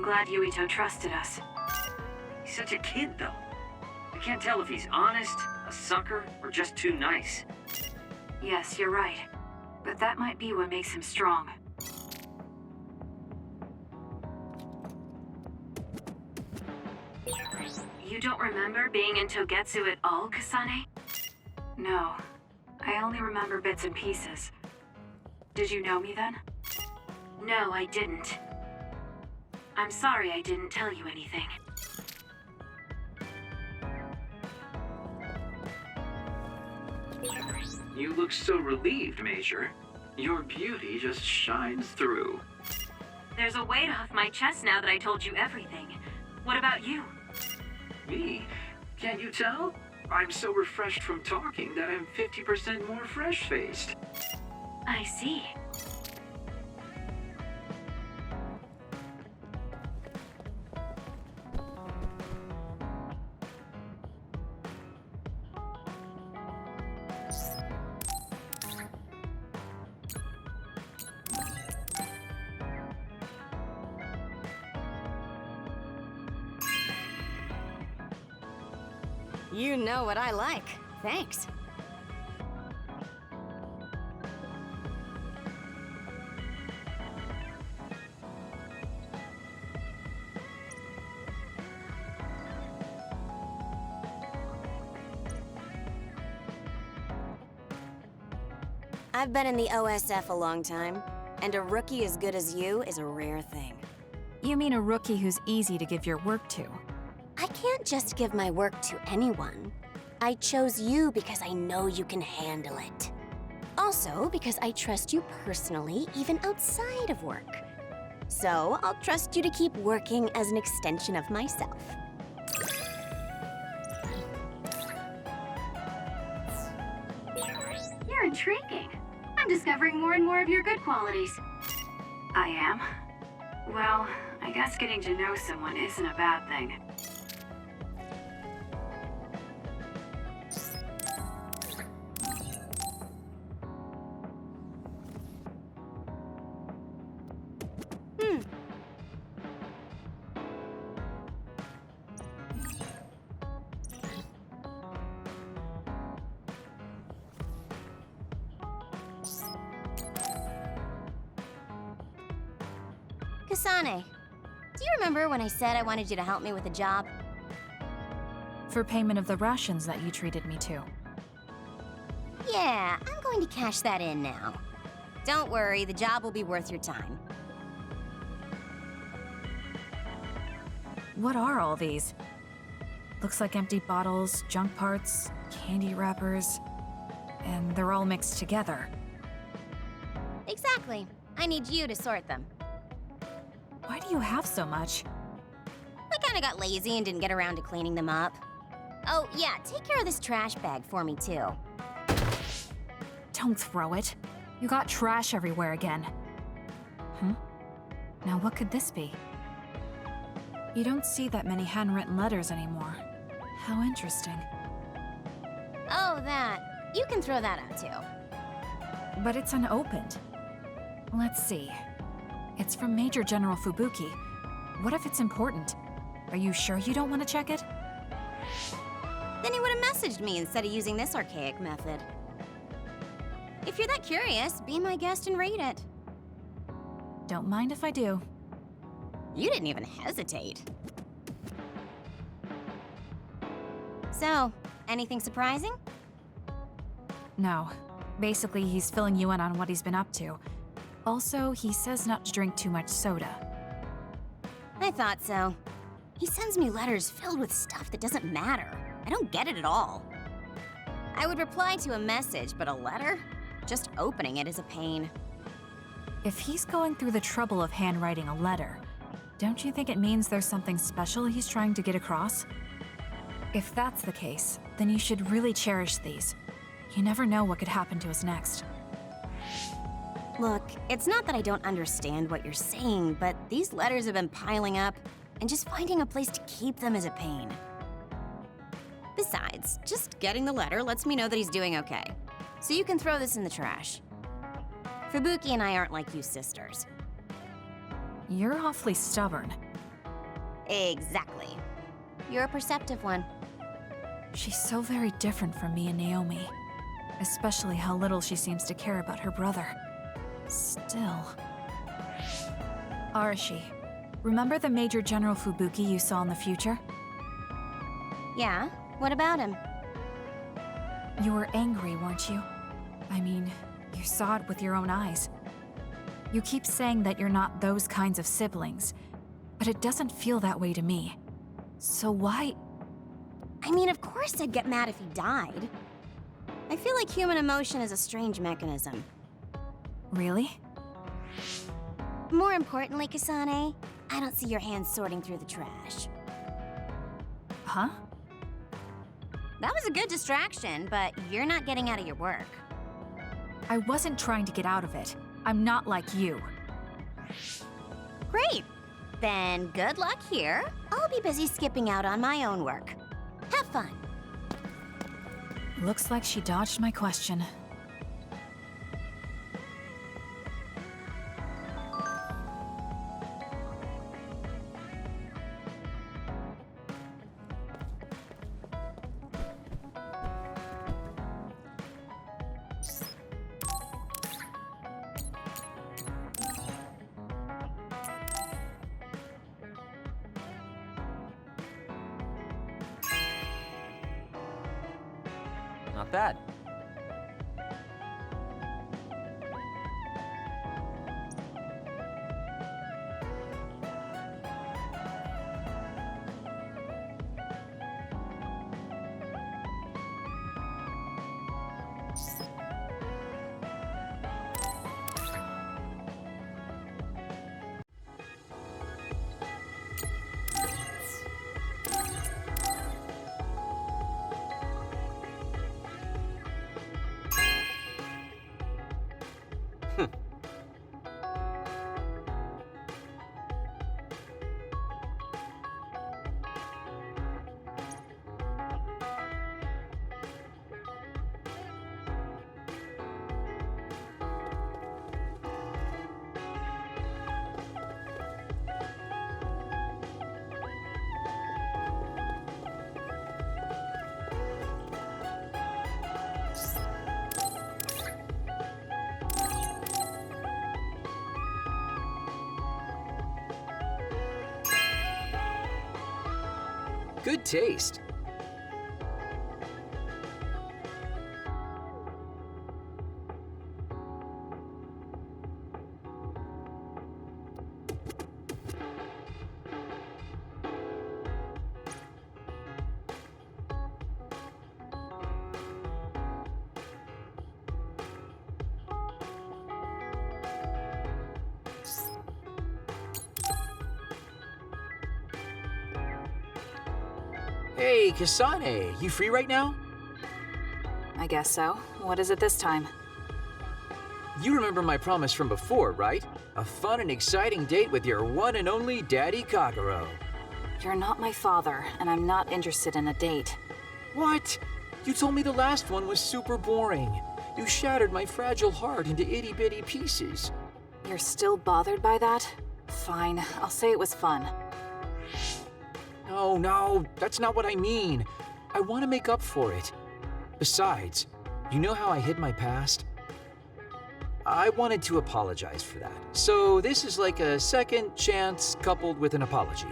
I'm glad Yuito trusted us. He's such a kid, though. I can't tell if he's honest, a sucker, or just too nice. Yes, you're right. But that might be what makes him strong. You don't remember being in Togetsu at all, Kasane? No. I only remember bits and pieces. Did you know me then? No, I didn't. I'm sorry I didn't tell you anything. You look so relieved, Major. Your beauty just shines through. There's a weight off my chest now that I told you everything. What about you? Me? Can't you tell? I'm so refreshed from talking that I'm 50% more fresh-faced. I see. You know what I like. Thanks. I've been in the OSF a long time, and a rookie as good as you is a rare thing. You mean a rookie who's easy to give your work to? I can't just give my work to anyone. I chose you because I know you can handle it. Also, because I trust you personally, even outside of work. So, I'll trust you to keep working as an extension of myself. You're intriguing. I'm discovering more and more of your good qualities. I am? Well, I guess getting to know someone isn't a bad thing. Kasane, do you remember when I said I wanted you to help me with a job? For payment of the rations that you treated me to. Yeah, I'm going to cash that in now. Don't worry, the job will be worth your time. What are all these? Looks like empty bottles, junk parts, candy wrappers, and they're all mixed together. Exactly. I need you to sort them. Why do you have so much? I kinda got lazy and didn't get around to cleaning them up. Oh, yeah, take care of this trash bag for me, too. Don't throw it. You got trash everywhere again. Now what could this be? You don't see that many handwritten letters anymore. How interesting. Oh, that. You can throw that out, too. But it's unopened. Let's see. It's from Major General Fubuki. What if it's important? Are you sure you don't want to check it? Then he would have messaged me instead of using this archaic method. If you're that curious, be my guest and read it. Don't mind if I do. You didn't even hesitate. So, anything surprising? No. Basically, he's filling you in on what he's been up to. Also, he says not to drink too much soda. I thought so. He sends me letters filled with stuff that doesn't matter. I don't get it at all. I would reply to a message, but a letter? Just opening it is a pain. If he's going through the trouble of handwriting a letter, don't you think it means there's something special he's trying to get across? If that's the case, then you should really cherish these. You never know what could happen to us next. Look, it's not that I don't understand what you're saying, but these letters have been piling up, and just finding a place to keep them is a pain. Besides, just getting the letter lets me know that he's doing okay. So you can throw this in the trash. Fubuki and I aren't like you sisters. You're awfully stubborn. Exactly. You're a perceptive one. She's so very different from me and Naomi. Especially how little she seems to care about her brother. Still... Arashi, remember the Major General Fubuki you saw in the future? Yeah? What about him? You were angry, weren't you? I mean, you saw it with your own eyes. You keep saying that you're not those kinds of siblings, but it doesn't feel that way to me. So why... I mean, of course I'd get mad if he died. I feel like human emotion is a strange mechanism. Really? More importantly, Kasane, I don't see your hands sorting through the trash. Huh? That was a good distraction, but you're not getting out of your work. I wasn't trying to get out of it. I'm not like you. Great! Then good luck here. I'll be busy skipping out on my own work. Have fun. Looks like she dodged my question. Not bad. Good taste. Hey, Kasane, you free right now? I guess so. What is it this time? You remember my promise from before, right? A fun and exciting date with your one and only Daddy Kagero. You're not my father, and I'm not interested in a date. What? You told me the last one was super boring. You shattered my fragile heart into itty-bitty pieces. You're still bothered by that? Fine, I'll say it was fun. No, that's not what I mean. I want to make up for it. Besides, you know how I hid my past? I wanted to apologize for that. So this is like a second chance coupled with an apology.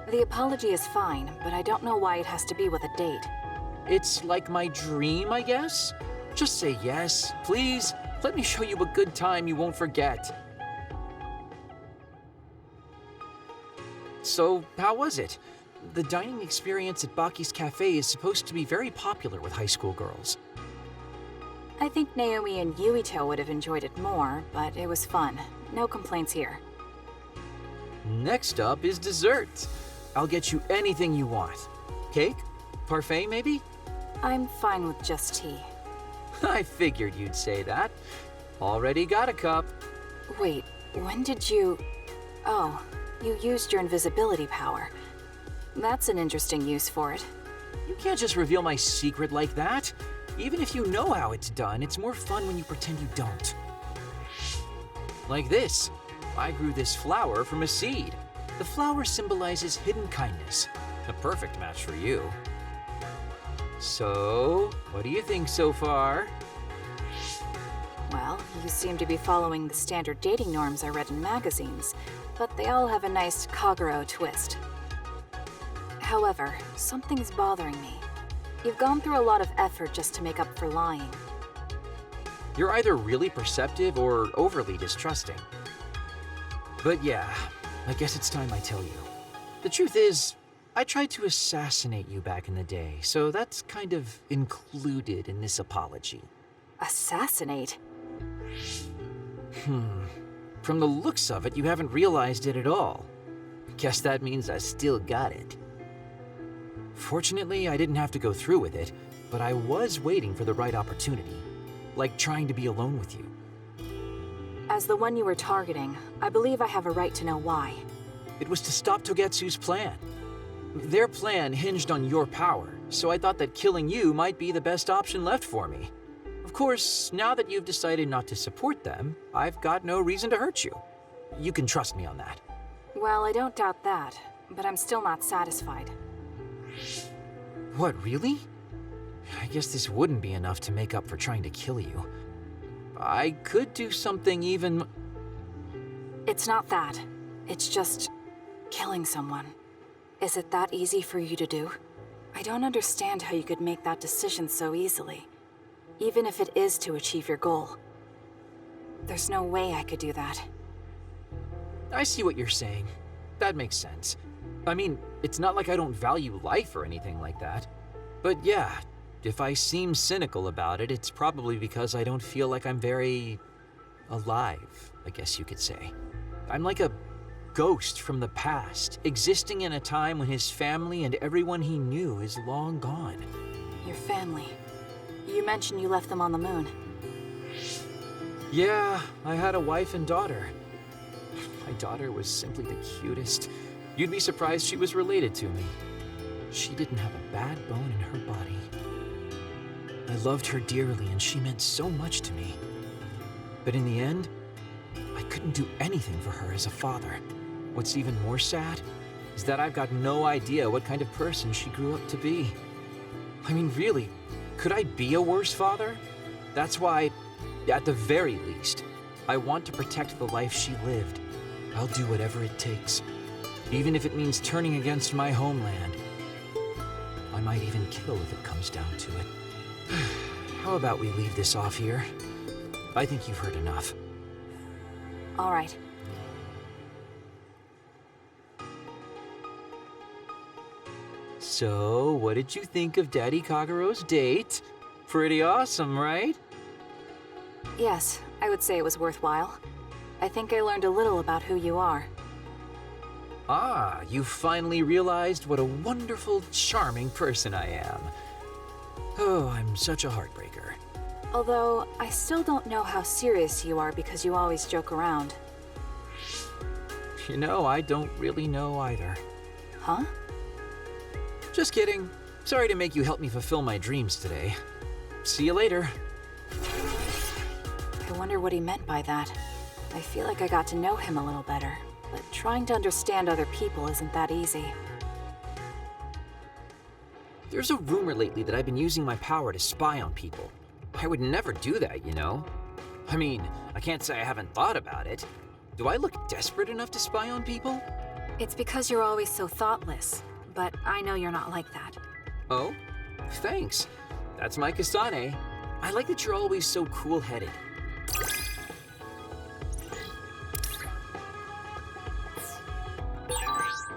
The apology is fine, but I don't know why it has to be with a date. It's like my dream, I guess? Just say yes, please. Let me show you a good time you won't forget. So, how was it? The dining experience at Baki's Cafe is supposed to be very popular with high school girls. I think Naomi and Yuito would have enjoyed it more, but it was fun. No complaints here. Next up is dessert. I'll get you anything you want. Cake? Parfait, maybe? I'm fine with just tea. I figured you'd say that. Already got a cup. Wait, when did you... Oh, you used your invisibility power. That's an interesting use for it. You can't just reveal my secret like that. Even if you know how it's done, it's more fun when you pretend you don't. Like this. I grew this flower from a seed. The flower symbolizes hidden kindness. A perfect match for you. So, what do you think so far? Well, you seem to be following the standard dating norms I read in magazines, but they all have a nice Kagero twist. However, something's bothering me. You've gone through a lot of effort just to make up for lying. You're either really perceptive or overly distrusting. But yeah, I guess it's time I tell you. The truth is, I tried to assassinate you back in the day, so that's kind of included in this apology. Assassinate? From the looks of it, you haven't realized it at all. Guess that means I still got it. Fortunately, I didn't have to go through with it, but I was waiting for the right opportunity. Like trying to be alone with you. As the one you were targeting, I believe I have a right to know why. It was to stop Togetsu's plan. Their plan hinged on your power, so I thought that killing you might be the best option left for me. Of course, now that you've decided not to support them, I've got no reason to hurt you. You can trust me on that. Well, I don't doubt that, but I'm still not satisfied. What, really? I guess this wouldn't be enough to make up for trying to kill you. I could do something even... It's not that. It's just... killing someone. Is it that easy for you to do? I don't understand how you could make that decision so easily. Even if it is to achieve your goal. There's no way I could do that. I see what you're saying. That makes sense. I mean, it's not like I don't value life or anything like that. But yeah, if I seem cynical about it, it's probably because I don't feel like I'm very... alive, I guess you could say. I'm like a ghost from the past, existing in a time when his family and everyone he knew is long gone. Your family. You mentioned you left them on the moon. Yeah, I had a wife and daughter. My daughter was simply the cutest. You'd be surprised she was related to me. She didn't have a bad bone in her body. I loved her dearly and she meant so much to me. But in the end, I couldn't do anything for her as a father. What's even more sad is that I've got no idea what kind of person she grew up to be. I mean, really, could I be a worse father? That's why, at the very least, I want to protect the life she lived. I'll do whatever it takes, even if it means turning against my homeland. I might even kill if it comes down to it. How about we leave this off here? I think you've heard enough. All right. So, what did you think of Daddy Kagero's date? Pretty awesome, right? Yes, I would say it was worthwhile. I think I learned a little about who you are. Ah, you finally realized what a wonderful, charming person I am. Oh, I'm such a heartbreaker. Although, I still don't know how serious you are because you always joke around. You know, I don't really know either. Huh? Just kidding. Sorry to make you help me fulfill my dreams today. See you later. I wonder what he meant by that. I feel like I got to know him a little better, but trying to understand other people isn't that easy. There's a rumor lately that I've been using my power to spy on people. I would never do that, you know? I mean, I can't say I haven't thought about it. Do I look desperate enough to spy on people? It's because you're always so thoughtless, but I know you're not like that. Oh? Thanks. That's my Kasane. I like that you're always so cool-headed.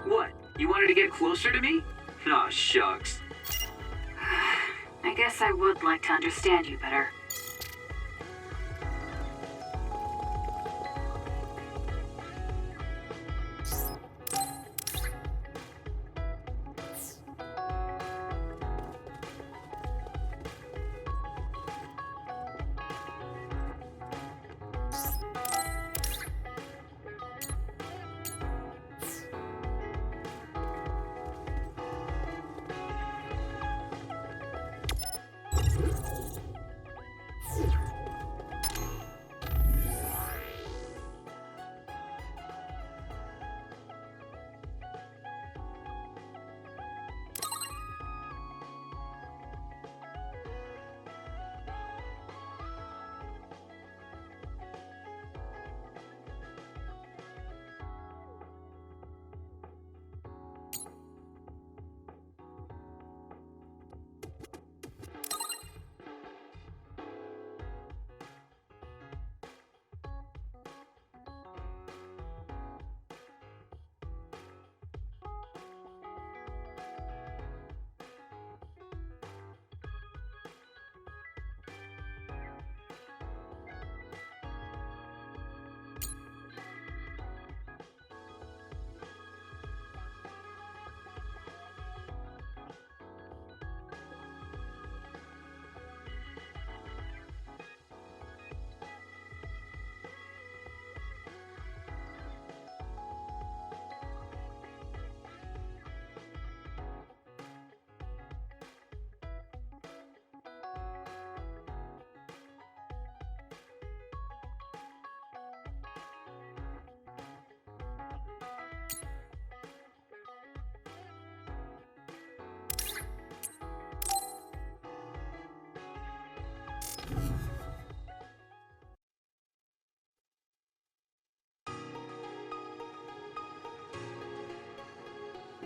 What? You wanted to get closer to me? Aw, shucks. I guess I would like to understand you better.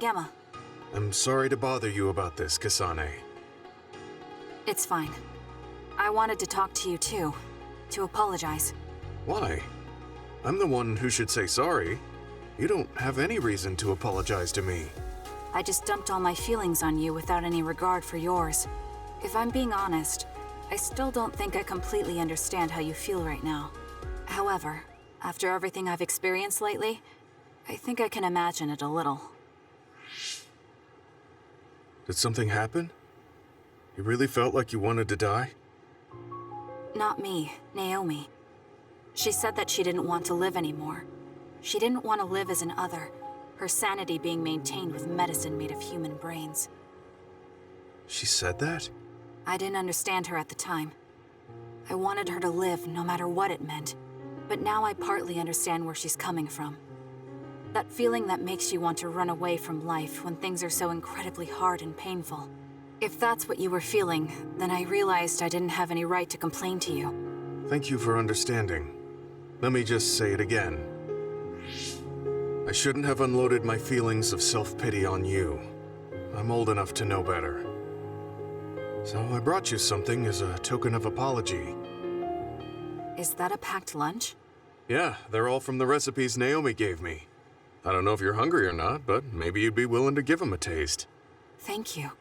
Gemma. I'm sorry to bother you about this, Kasane. It's fine. I wanted to talk to you too. To apologize. Why? I'm the one who should say sorry. You don't have any reason to apologize to me. I just dumped all my feelings on you without any regard for yours. If I'm being honest, I still don't think I completely understand how you feel right now. However, after everything I've experienced lately, I think I can imagine it a little. Did something happen? You really felt like you wanted to die? Not me, Naomi. She said that she didn't want to live anymore. She didn't want to live as an other, her sanity being maintained with medicine made of human brains. She said that? I didn't understand her at the time. I wanted her to live no matter what it meant, but now I partly understand where she's coming from. That feeling that makes you want to run away from life when things are so incredibly hard and painful. If that's what you were feeling, then I realized I didn't have any right to complain to you. Thank you for understanding. Let me just say it again. I shouldn't have unloaded my feelings of self-pity on you. I'm old enough to know better. So I brought you something as a token of apology. Is that a packed lunch? Yeah, they're all from the recipes Naomi gave me. I don't know if you're hungry or not, but maybe you'd be willing to give them a taste. Thank you.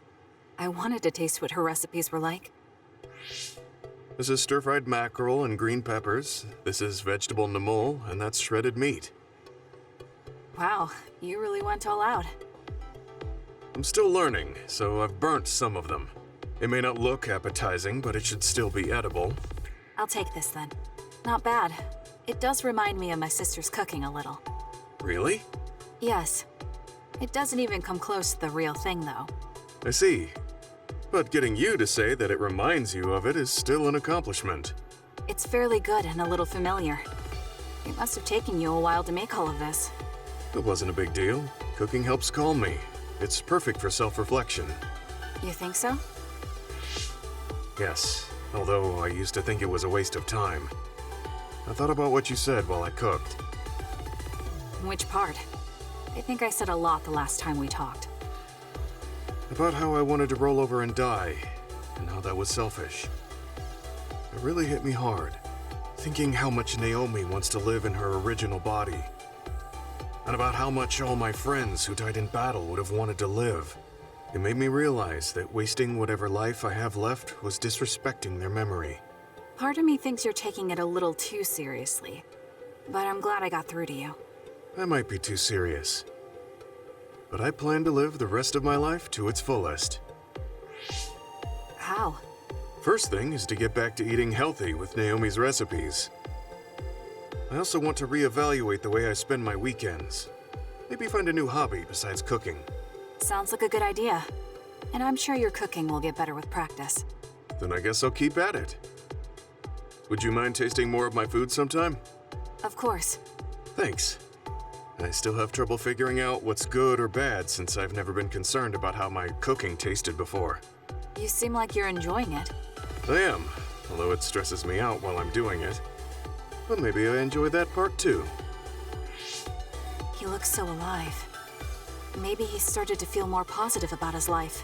I wanted to taste what her recipes were like. This is stir-fried mackerel and green peppers. This is vegetable namul, and that's shredded meat. Wow, you really went all out. I'm still learning, so I've burnt some of them. It may not look appetizing, but it should still be edible. I'll take this then. Not bad. It does remind me of my sister's cooking a little. Really? Yes. It doesn't even come close to the real thing, though. I see. But getting you to say that it reminds you of it is still an accomplishment. It's fairly good and a little familiar. It must have taken you a while to make all of this. It wasn't a big deal. Cooking helps calm me. It's perfect for self-reflection. You think so? Yes, although I used to think it was a waste of time. I thought about what you said while I cooked. Which part? I think I said a lot the last time we talked. About how I wanted to roll over and die, and how that was selfish. It really hit me hard, thinking how much Naomi wants to live in her original body. And about how much all my friends who died in battle would have wanted to live. It made me realize that wasting whatever life I have left was disrespecting their memory. Part of me thinks you're taking it a little too seriously, but I'm glad I got through to you. I might be too serious. But I plan to live the rest of my life to its fullest. How? First thing is to get back to eating healthy with Naomi's recipes. I also want to reevaluate the way I spend my weekends. Maybe find a new hobby besides cooking. Sounds like a good idea. And I'm sure your cooking will get better with practice. Then I guess I'll keep at it. Would you mind tasting more of my food sometime? Of course. Thanks. I still have trouble figuring out what's good or bad since I've never been concerned about how my cooking tasted before. You seem like you're enjoying it. I am, although it stresses me out while I'm doing it. But maybe I enjoy that part too. He looks so alive. Maybe he started to feel more positive about his life.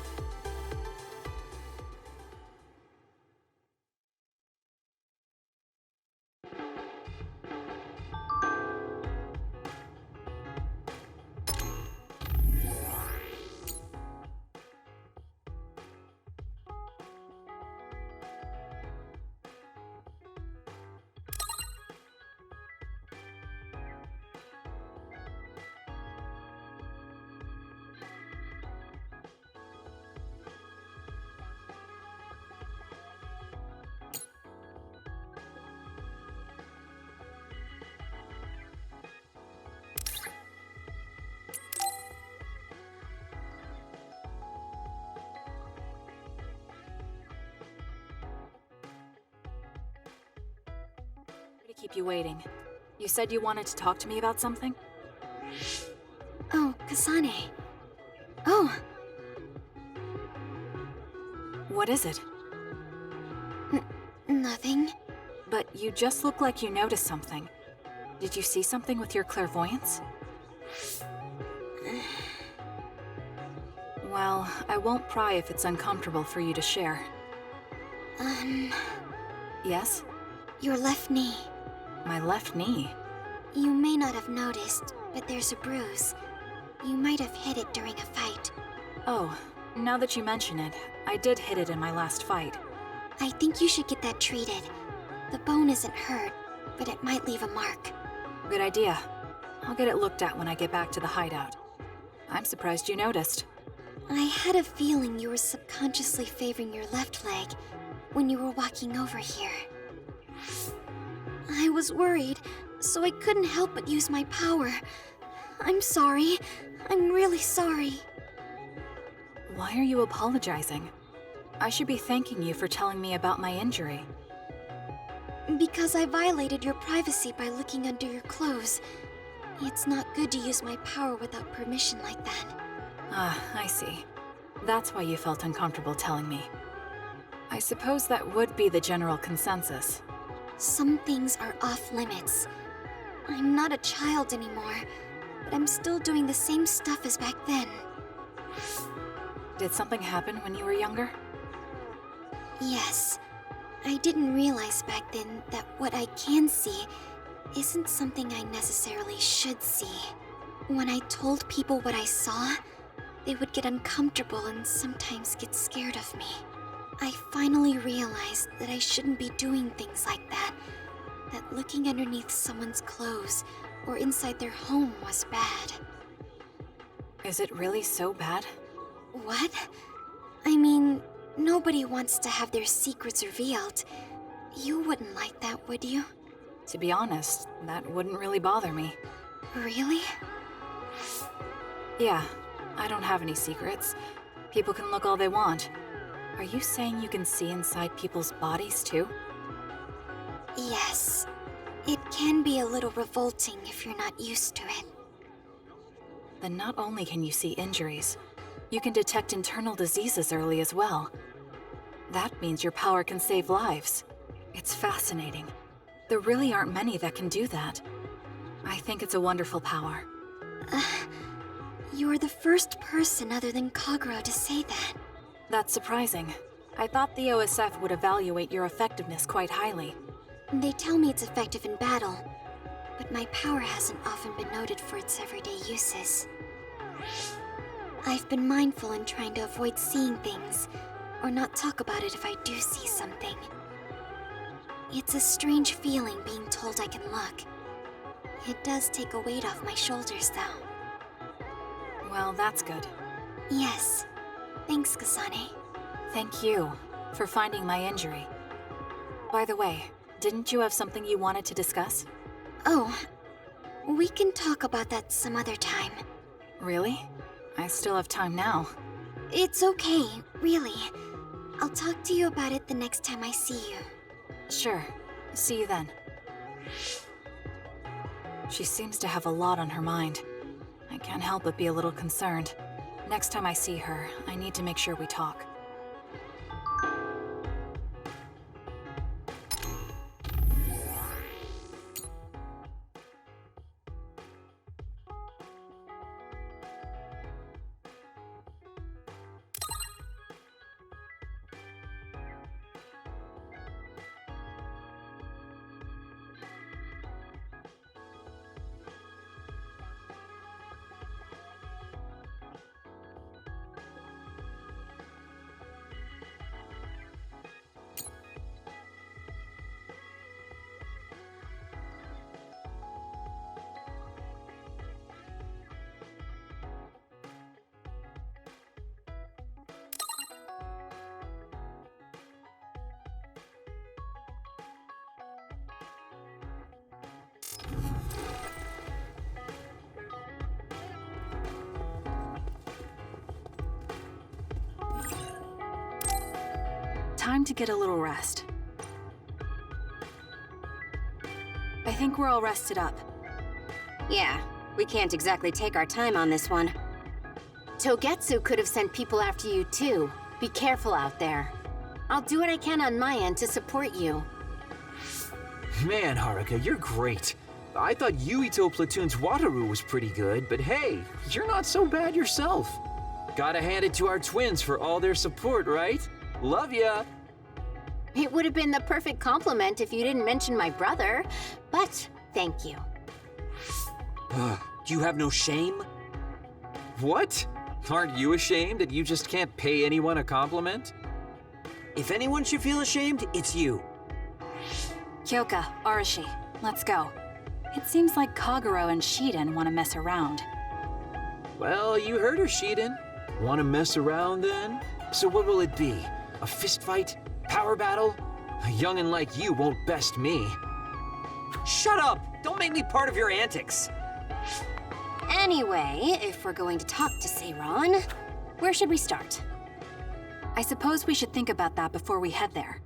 Keep you waiting. You said you wanted to talk to me about something? Oh, Kasane. Oh, What is it? nothing. But you just look like you noticed something. Did you see something with your clairvoyance? Well, I won't pry if it's uncomfortable for you to share. Yes? Your left knee. My left knee? You may not have noticed, but there's a bruise. You might have hit it during a fight. Oh, now that you mention it, I did hit it in my last fight. I think you should get that treated. The bone isn't hurt, but it might leave a mark. Good idea. I'll get it looked at when I get back to the hideout. I'm surprised you noticed. I had a feeling you were subconsciously favoring your left leg when you were walking over here. I was worried, so I couldn't help but use my power. I'm sorry. I'm really sorry. Why are you apologizing? I should be thanking you for telling me about my injury. Because I violated your privacy by looking under your clothes. It's not good to use my power without permission like that. Ah, I see. That's why you felt uncomfortable telling me. I suppose that would be the general consensus. Some things are off limits. I'm not a child anymore, but I'm still doing the same stuff as back then. Did something happen when you were younger? Yes. I didn't realize back then that what I can see isn't something I necessarily should see. When I told people what I saw, they would get uncomfortable and sometimes get scared of me. I finally realized that I shouldn't be doing things like that. That looking underneath someone's clothes or inside their home was bad. Is it really so bad? What? I mean, nobody wants to have their secrets revealed. You wouldn't like that, would you? To be honest, that wouldn't really bother me. Really? Yeah, I don't have any secrets. People can look all they want. Are you saying you can see inside people's bodies too? Yes. It can be a little revolting if you're not used to it. Then not only can you see injuries, you can detect internal diseases early as well. That means your power can save lives. It's fascinating. There really aren't many that can do that. I think it's a wonderful power. You're the first person other than Kagero to say that. That's surprising. I thought the OSF would evaluate your effectiveness quite highly. They tell me it's effective in battle, but my power hasn't often been noted for its everyday uses. I've been mindful in trying to avoid seeing things, or not talk about it if I do see something. It's a strange feeling being told I can look. It does take a weight off my shoulders, though. Well, that's good. Yes. Thanks, Kasane. Thank you for finding my injury. By the way, didn't you have something you wanted to discuss? Oh, we can talk about that some other time. Really? I still have time now. It's okay, really. I'll talk to you about it the next time I see you. Sure. See you then. She seems to have a lot on her mind. I can't help but be a little concerned. Next time I see her, I need to make sure we talk. Time to get a little rest. I think we're all rested up. Yeah, we can't exactly take our time on this one. Togetsu could have sent people after you too. Be careful out there. I'll do what I can on my end to support you. Man, Haruka, you're great. I thought Yuito Platoon's Wataru was pretty good, but hey, you're not so bad yourself. Gotta hand it to our twins for all their support, right? Love ya! It would have been the perfect compliment if you didn't mention my brother, but thank you. Do you have no shame? What? Aren't you ashamed that you just can't pay anyone a compliment? If anyone should feel ashamed, it's you. Kyoka, Arashi, let's go. It seems like Kagero and Siden want to mess around. Well, you heard her, Shiden. Want to mess around then? So what will it be? A fist fight? Power battle? A youngin' like you won't best me. Shut up! Don't make me part of your antics. Anyway, if we're going to talk to Seiron, where should we start? I suppose we should think about that before we head there.